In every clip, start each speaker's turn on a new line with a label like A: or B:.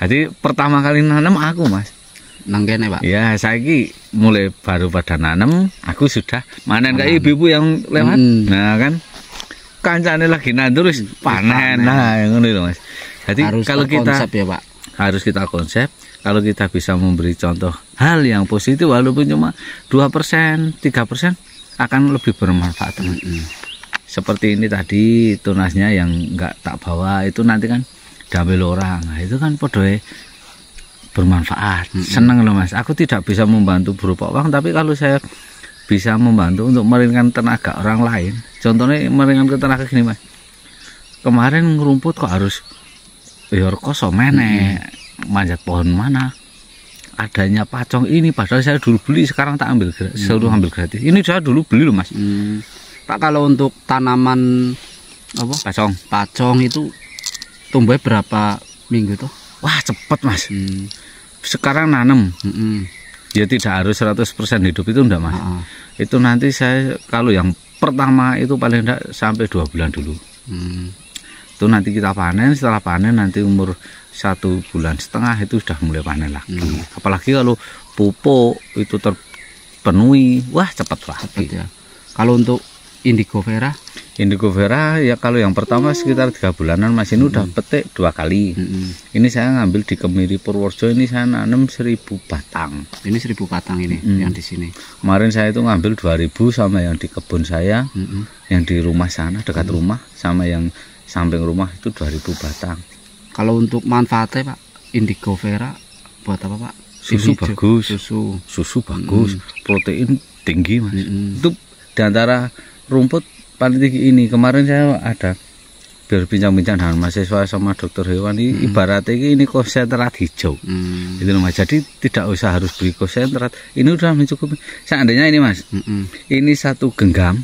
A: Jadi pertama kali nanam aku mas.
B: Nang kene Pak.
A: Ya saiki mulai baru pada nanam, aku sudah manen kayak ibu-ibu yang lewat. Nah kan kancane lagi nandur terus panen. Nah ngono lho mas. Jadi
B: harus
A: kalau kita
B: konsep ya Pak.
A: Harus kita konsep. Kalau kita bisa memberi contoh hal yang positif walaupun cuma 2%, 3% akan lebih bermanfaat. Seperti ini tadi tunasnya yang enggak tak bawa itu nanti kan diambil orang. Nah, itu kan podoe bermanfaat. Seneng loh mas. Aku tidak bisa membantu berupa uang, tapi kalau saya bisa membantu untuk meringankan tenaga orang lain. Contohnya meringankan tenaga gini mas. Kemarin ngerumput kok harus koso menek, manjat pohon mana. Adanya pacong ini padahal saya dulu beli, sekarang tak ambil suruh ambil gratis. Ini saya dulu beli loh mas.
B: Pak, kalau untuk tanaman apa? Pacong itu tumbuhnya berapa minggu tuh?
A: Wah cepet mas. Sekarang nanam ya tidak harus 100% hidup itu enggak mas. Itu nanti saya kalau yang pertama itu paling enggak sampai 2 bulan dulu. Itu nanti kita panen, setelah panen nanti umur 1,5 bulan itu sudah mulai panen lagi. Apalagi kalau pupuk itu terpenuhi, wah cepat lagi
B: ya. Kalau untuk Indigo Vera
A: ya kalau yang pertama sekitar 3 bulanan mas, ini udah petik 2 kali. Ini saya ngambil di Kemiri Purworejo, ini saya nanam 1000 batang.
B: Ini 1000 batang ini yang di sini.
A: Kemarin saya itu ngambil 2000 sama yang di kebun saya, yang di rumah sana dekat rumah, sama yang samping rumah itu 2000 batang.
B: Kalau untuk manfaatnya Pak, Indigo Vera buat apa Pak?
A: Susu bagus, susu bagus, protein tinggi mas. Itu diantara rumput paling tinggi ini. Kemarin saya ada berbincang-bincang dengan mahasiswa sama dokter hewan ini, ibaratnya ini konsentrat hijau. Itu mas. Jadi tidak usah harus beli konsentrat. Ini udah mencukupi. Seandainya ini mas, ini 1 genggam.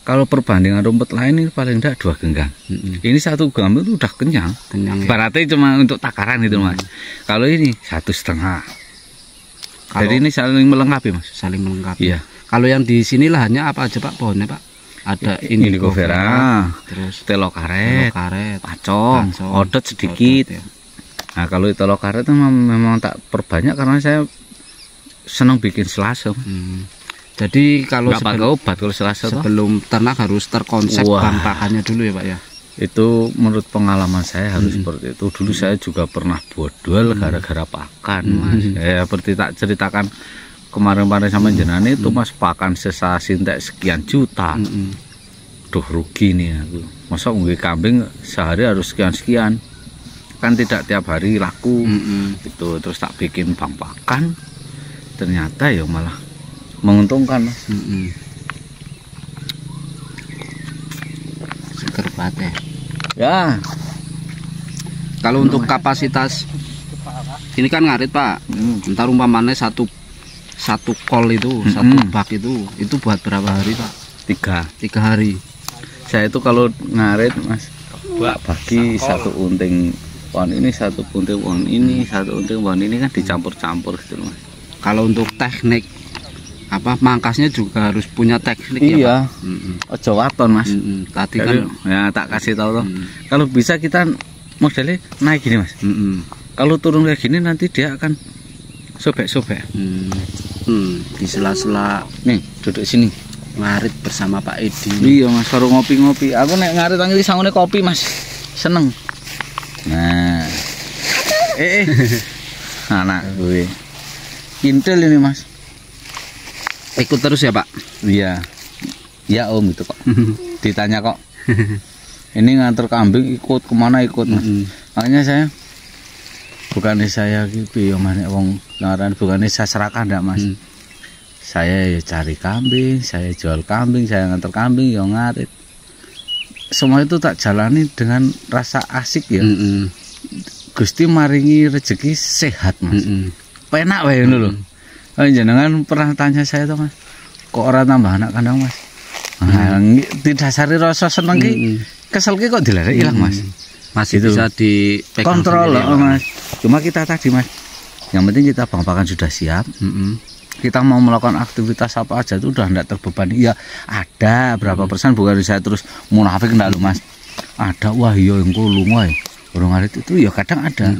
A: Kalau perbandingan rumput lain ini paling tidak 2 genggam. Ini 1 genggam itu udah kenyang. Ibaratnya cuma untuk takaran itu mas. Kalau ini 1,5. Jadi ini saling melengkapi mas.
B: Saling melengkapi.
A: Iya.
B: Kalau yang di sini lahannya apa aja Pak pohonnya Pak? Ada Indigo Vera,
A: terus telo karet, pacong, odot sedikit.
B: Ya.
A: Nah kalau telo karet itu memang tak perbanyak karena saya senang bikin selasem.
B: Jadi kalau
A: nggak pakai obat kalau selasem.
B: Sebelum ternak harus terkonsep bahan pakannya dulu ya Pak ya.
A: Itu menurut pengalaman saya harus seperti itu. Dulu saya juga pernah bodol gara-gara pakan mas. Ya seperti tak ceritakan kemarin-kemarin sama jenengan itu mas, pakan sesa sintek sekian juta. Duh rugi nih aku. Masa nggih kambing sehari harus sekian-sekian. Kan tidak tiap hari laku. Itu terus tak bikin bank pakan. Ternyata ya malah menguntungkan mas.
B: Seger banget
A: ya.
B: Kalau untuk kapasitas ini kan ngarit Pak. Ntar umpamanya satu kol itu, 1 bak itu buat berapa hari Pak?
A: 3
B: hari.
A: Saya itu kalau ngarit mas, bagi 1 unting pohon ini, 1 unting pohon ini, 1 unting pohon ini kan dicampur-campur gitu mas.
B: Kalau untuk teknik apa mangkasnya juga harus punya teknik
A: iya.
B: Ya Pak?
A: Ojo waton mas.
B: Tadi
A: jadi,
B: kan
A: ya tak kasih tahu loh. Kalau bisa kita modelnya naik gini mas. Kalau turun kayak gini nanti dia akan sobek-sobek.
B: Di sela-sela
A: nih duduk sini
B: ngarit bersama Pak Edi.
A: Iya mas, karo ngopi-ngopi. Aku nek ngarit tangi sangune kopi mas, seneng. Nah anak gue kintil ini mas.
B: Ikut terus ya Pak?
A: Iya ya om itu kok. Ditanya kok ini nganter kambing ikut kemana ikut mas. Makanya saya bukannya saya gitu ya mas, wong ngaran bukannya saya serahkan enggak mas. Saya ya cari kambing, saya jual kambing, saya nganter kambing ya ngarit. Semua itu tak jalani dengan rasa asik ya. Gusti maringi rezeki sehat mas. Penak wae ngono lho. Jenengan pernah tanya saya tuh mas, kok orang tambah anak kandang mas? Didasari rasa seneng ki, kesel ki kok dilarang hilang mas.
B: Masih itu bisa
A: dikontrol loh mas. Cuma kita tadi mas, yang penting kita bang-pakan sudah siap. Kita mau melakukan aktivitas apa aja itu udah tidak terbebani. Ya ada berapa persen, bukan saya terus munafik enggak lo mas. Ada wah iya yang kulung wae. burung ngarit itu ya kadang ada.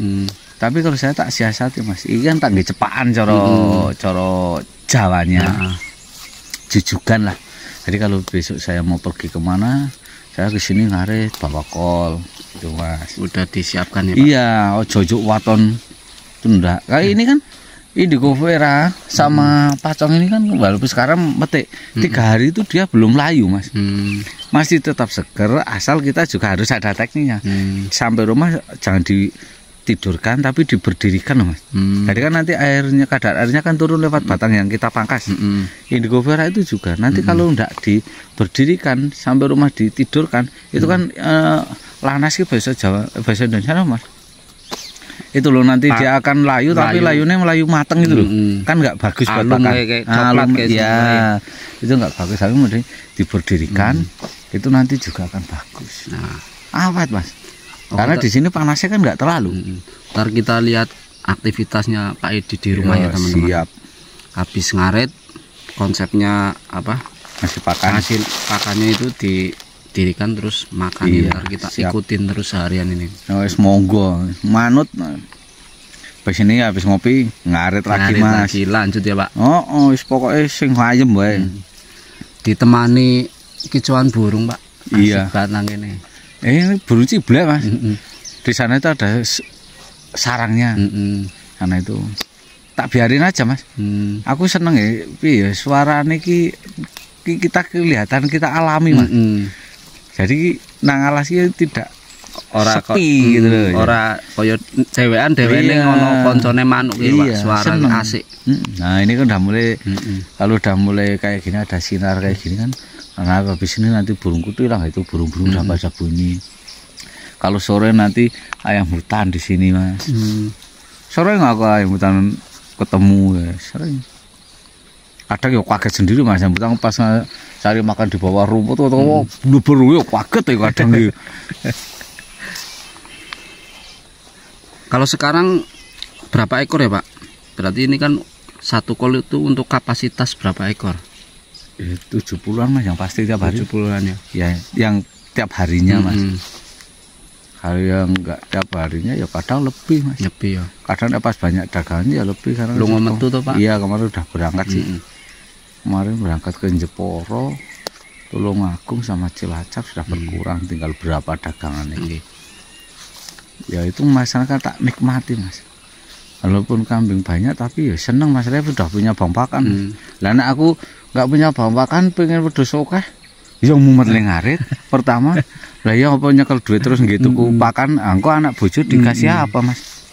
A: Tapi kalau saya tak siasati Mas, ini kan tak cepaan coro Jawanya, jujugan lah. Jadi kalau besok saya mau pergi kemana, saya ke sini ngarit bawa kol, itu Mas.
B: Udah disiapkan ya Pak?
A: Iya, jojo waton tunda. Kayak ini kan indigo vera sama pacong ini kan walaupun sekarang metik 3 hari itu dia belum layu Mas. Masih tetap seger, asal kita juga harus ada tekniknya. Sampai rumah jangan ditidurkan tapi diberdirikan loh Mas. Jadi kan nanti kadar airnya kan turun lewat batang yang kita pangkas. Indigo vera itu juga nanti kalau enggak diberdirikan sampai rumah ditidurkan itu kan lanas sih bahasa Indonesia loh Mas. Itu loh nanti dia akan layu tapi layunya melayu mateng gitu loh. Kan enggak bagus buat batang. Ya, itu enggak bagus tapi mending diberdirikan itu nanti juga akan bagus. Awet Mas. Karena di sini panasnya kan nggak terlalu.
B: Ntar kita lihat aktivitasnya Pak Edi di rumah ya teman-teman.
A: Siap.
B: Habis ngaret, konsepnya apa?
A: Hasil
B: pakannya itu didirikan terus makan. Ntar kita ikutin terus seharian ini.
A: Wes monggo, manut. Habis ini habis ngopi ngaret lagi Mas.
B: Lanjut ya Pak.
A: Wis pokoknya sing ayem wae.
B: Ditemani kicauan burung Pak.
A: Iya.
B: Batang ini.
A: Ini burung ciblek Mas. Di sana itu ada sarangnya. Karena itu tak biarin aja Mas. Aku seneng ya, suara niki kita kelihatan kita alami Mas. Jadi nang alas tidak sepi gitu loh.
B: Ora kaya dewean ning ono koncone manuk iki Pak, suara asik.
A: Nah, ini kan udah mulai kalau udah mulai kayak gini ada sinar kayak gini kan. Nah, habis ini nanti burung kutu hilang itu burung-burung udah pada bunyi. Kalau sore nanti ayam hutan di sini Mas. Sore nggak kok ayam hutan ketemu ya sering. Kadang ya kaget sendiri Mas ayam hutan pas cari makan di bawah rumput atau beru ya kaget ya kadang.
B: Kalau sekarang berapa ekor ya Pak? Berarti ini kan satu kol itu untuk kapasitas berapa ekor?
A: 70-an Mas yang pasti tiap hari.
B: 70-an ya.
A: Ya, yang tiap harinya Mas. Kalau yang enggak tiap harinya ya kadang lebih Mas.
B: Lebih ya.
A: Kadang pas banyak dagangannya ya lebih karena
B: lu metu tuh Pak.
A: Iya, kemarin udah berangkat sih. Kemarin berangkat ke Jeporo, Tulungagung sama Cilacap sudah berkurang, tinggal berapa dagangan ini. Ya itu masyarakat tak nikmati Mas. Walaupun kambing banyak tapi ya seneng Mas, saya sudah punya bang pakan. Lah nek aku nggak punya bang pakan pengen wedhus akeh ya mumet ngarit pertama lah ya apa nyekel duit terus gitu ku pakan engko anak bojo dikasih apa Mas.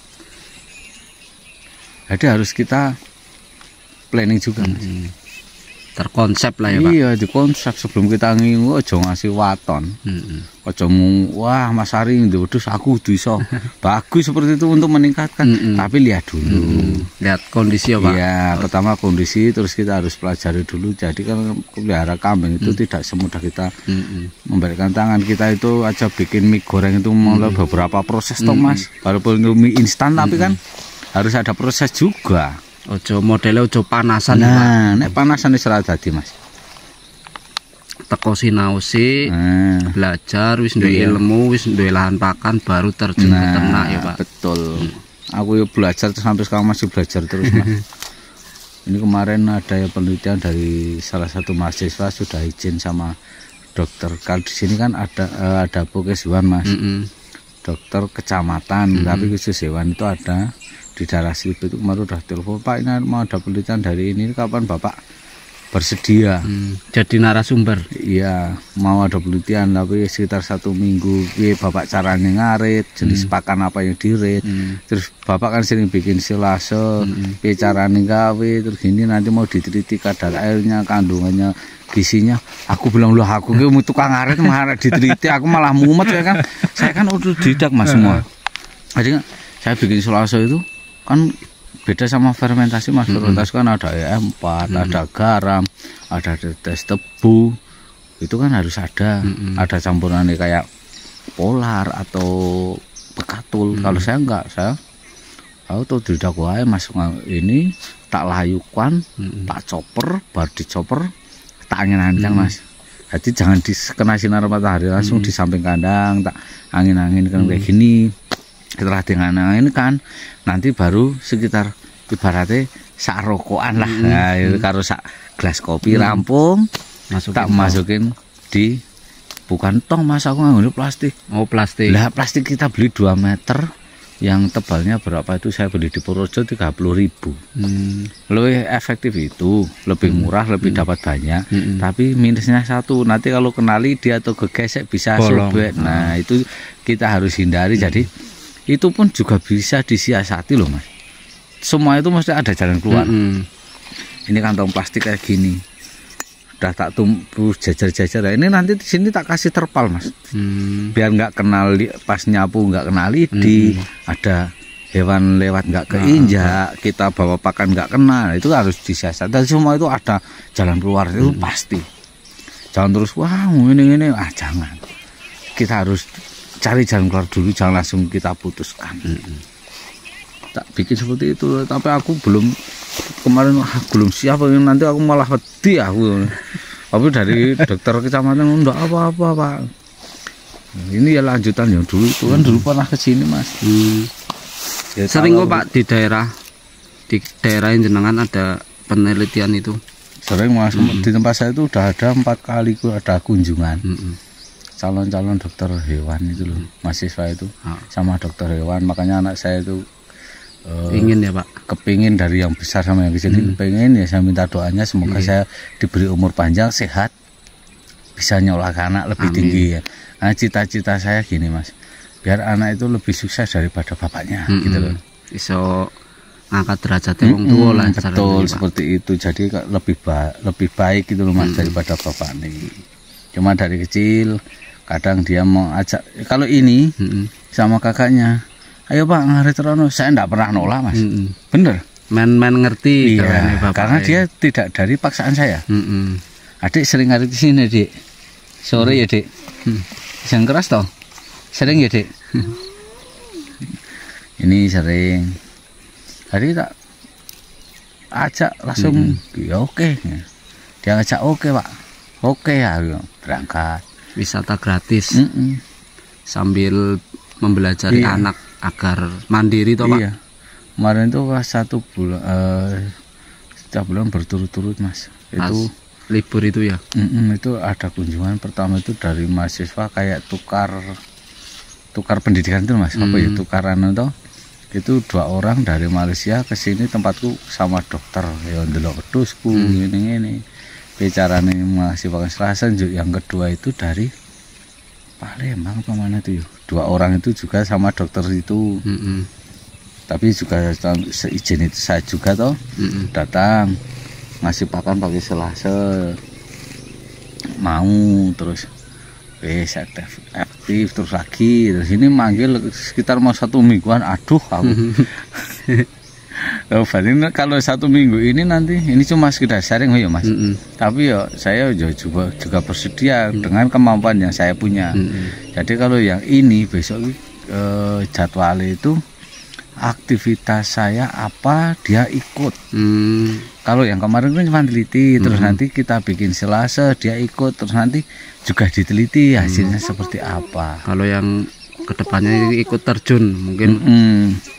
A: Jadi harus kita planning juga Mas.
B: Terkonsep lah ya Pak.
A: Iya dikonsep sebelum kita ngingu aja ngasih waton. Aja wah Mas Ari wedhus aku bisa bagus seperti itu untuk meningkatkan. Tapi lihat dulu.
B: Lihat kondisi ya Pak.
A: Iya pertama kondisi terus kita harus pelajari dulu. Jadi kan pelihara kambing itu tidak semudah kita memberikan tangan. Kita itu aja bikin mie goreng itu mulai beberapa proses toh Mas. Walaupun itu mie instan tapi kan harus ada proses juga.
B: Ojo modelnya ojo panasan.
A: Nah, nek panasan wis ora dadi Mas.
B: Teko sinau sih, belajar wis duwe ilmu, wis duwe lahan pakan baru terjun ke ternak ya Pak.
A: Betul. Aku ya belajar sampai sekarang masih belajar terus Mas. Ini kemarin ada penelitian dari salah satu mahasiswa sudah izin sama dokter. Kalau di sini kan ada Pokeswan Mas. Dokter kecamatan, tapi khusus hewan itu ada di daerah Silip itu. Kemarin udah telepon Pak, ini mau ada penelitian dari ini kapan Bapak bersedia
B: jadi narasumber?
A: Iya mau ada penelitian tapi sekitar 1 minggu Bapak caranya ngarit jenis pakan apa yang dirit terus Bapak kan sering bikin silase caranya gawe terus gini nanti mau diteliti kadar airnya kandungannya gizinya. Aku bilang loh aku mau tukang ngarit malah diteliti aku malah mumet ya kan. Saya kan udah didak Mas semua. Jadi saya bikin silase itu kan beda sama fermentasi Mas. Fermentasi kan ada E4, ada garam, ada tetes tebu. Itu kan harus ada campurannya kayak polar atau bekatul. Kalau saya enggak, saya tuh tidak wae Mas ini tak layukan, tak chopper, baru dicoper, tak angin-angin Mas. Jadi jangan dikena sinar matahari langsung di samping kandang, tak angin-angin kan kayak gini. Setelah dengan ini kan nanti baru sekitar ibaratnya sak rokokan lah. Nah, itu karo sak gelas kopi rampung, tak masukin di bukan tong Mas, aku ngambil plastik.
B: Oh, plastik.
A: Lah plastik kita beli 2 meter yang tebalnya berapa itu saya beli di Purworejo 30.000. Lebih efektif itu, lebih murah, lebih dapat banyak. Tapi minusnya satu, nanti kalau kena lidi atau kegesek bisa sobek. Nah itu kita harus hindari. Jadi itu pun juga bisa disiasati loh Mas. Semua itu mesti ada jalan keluar. Ini kantong plastik kayak gini, udah tak tumpu jajar-jajar. Ini nanti di sini tak kasih terpal Mas, biar nggak kenal pas nyapu nggak kena lidi. Ada hewan lewat nggak keinjak, kita bawa pakan nggak kena. Itu harus disiasat. Dan semua itu ada jalan keluar itu pasti. Jangan terus wah ini jangan. Kita harus cari jalan keluar dulu, jangan langsung kita putuskan. Tak bikin seperti itu, tapi aku belum kemarin belum siap, nanti aku malah wedi aku. Tapi dari dokter kecamatan enggak apa-apa Pak. Ini ya lanjutan yang dulu itu kan dulu pernah ke sini Mas. Ya,
B: sering kok Pak di daerah yang jenengan ada penelitian itu.
A: Sering Mas, di tempat saya itu udah ada 4 kali ada kunjungan. Calon-calon dokter hewan itu loh, mahasiswa itu sama dokter hewan. Makanya anak saya itu
B: ingin ya Pak,
A: kepingin dari yang besar sama yang kecil. Pengen ya, saya minta doanya semoga saya diberi umur panjang, sehat, bisa nyolak anak lebih tinggi ya. Nah cita-cita saya gini Mas, biar anak itu lebih sukses daripada bapaknya gitu loh.
B: Iso ngangkat derajatnya orang tua lah.
A: Betul seperti itu. Jadi lebih baik gitu loh Mas daripada bapak nih. Cuma dari kecil kadang dia mau ajak, kalau ini sama kakaknya, ayo Pak ngarit rono, saya enggak pernah nolak Mas. Bener.
B: Main-main ngerti.
A: Iya, karena dia tidak dari paksaan saya. Adik sering ngarit di sini Dik. Sore ya Dik. Jangan keras toh. Sering ya Dik. Ini sering. Hari tak ajak langsung ya oke. Dia ngajak oke Pak. Oke ya, berangkat.
B: Wisata gratis. Sambil mempelajari anak agar mandiri toh Pak.
A: Iya. Kemarin itu 1 bulan, setiap bulan berturut-turut Mas. Itu
B: libur itu ya.
A: Itu ada kunjungan pertama itu dari mahasiswa kayak tukar pendidikan itu Mas. Apa ya, tukaran itu. Itu 2 orang dari Malaysia ke sini tempatku sama dokter. Ya ndelok wedhusku ini. Bicarane mahasiswa Selatan. Yang kedua itu dari Palembang apa mana itu ya. 2 orang itu juga sama dokter itu. Tapi juga seizin itu saya juga toh datang ngasih pakan pakai selase, mau terus aktif terus lagi. Terus ini manggil sekitar mau 1 mingguan. Aduh aku. Kalau 1 minggu ini nanti ini cuma sekedar sharing ya Mas. Tapi ya saya juga bersedia dengan kemampuan yang saya punya. Jadi kalau yang ini besok jadwal itu aktivitas saya apa dia ikut. Kalau yang kemarin kan cuma teliti, terus nanti kita bikin selasa dia ikut, terus nanti juga diteliti hasilnya seperti apa.
B: Kalau yang kedepannya ikut terjun mungkin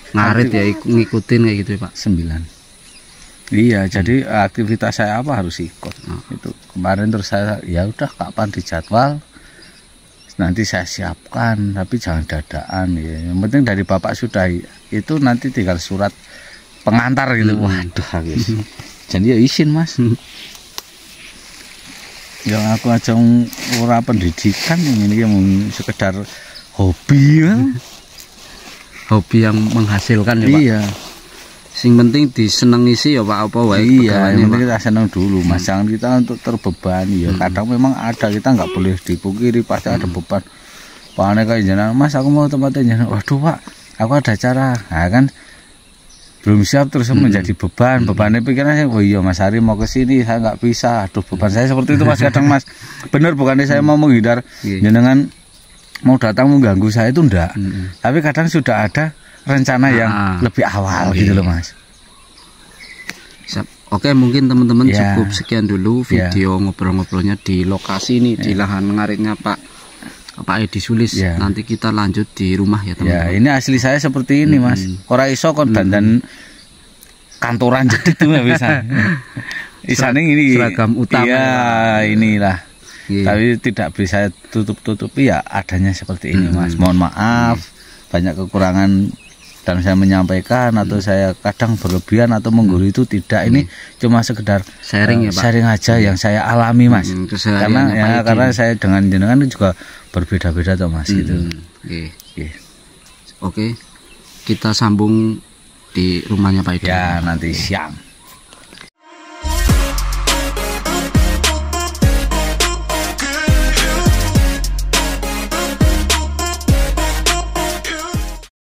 B: ngarit ya ngikutin kayak gitu ya Pak.
A: 9. Iya, jadi aktivitas saya apa harus ikut. Itu kemarin terus saya ya udah kapan dijadwal nanti saya siapkan, tapi jangan dadaan ya. Yang penting dari bapak sudah itu nanti tinggal surat pengantar gitu. Waduh habis. Jadi ya izin Mas. Yang aku aja ora pendidikan ini yang sekedar hobi ya.
B: Hobi yang menghasilkan ya Pak.
A: Iya.
B: Sing penting disenengi sih ya Pak, apa wae.
A: Iya, yang penting kita senang dulu Mas. Jangan kita untuk terbebani ya. Kadang memang ada, kita nggak boleh dipungkiri pasti ada beban. Pakane kayak jenengan, Mas aku mau tempatnya jenengan. Waduh Pak, aku ada acara. Nah kan belum siap terus menjadi beban. Bebannya pikirannya, oh iya Mas Hari mau ke sini saya nggak bisa. Aduh beban saya seperti itu Mas kadang Mas. Bener bukannya saya mau menghindar jenengan mau datang mengganggu saya itu enggak. Tapi kadang sudah ada rencana yang lebih awal gitu loh Mas.
B: Oke, mungkin teman-teman cukup sekian dulu video ngobrol-ngobrolnya di lokasi ini di lahan ngaritnya Pak Pak Edi Sulis. Nanti kita lanjut di rumah ya teman-teman.
A: Ya, ini asli saya seperti ini Mas. Ora iso kon dandan kantoran jadi tuh nggak bisa. Isane ini
B: seragam utama.
A: Iya, inilah. Tapi tidak bisa tutup-tutupi ya adanya seperti ini Mas. Mohon maaf banyak kekurangan dan saya menyampaikan atau saya kadang berlebihan atau menggurui itu tidak, ini cuma sekedar
B: sharing ya Pak.
A: Sharing aja yang saya alami Mas. Karena saya dengan jenengan juga berbeda-beda toh Mas gitu.
B: Oke. Kita sambung di rumahnya Pak Edi.
A: Ya nanti siang.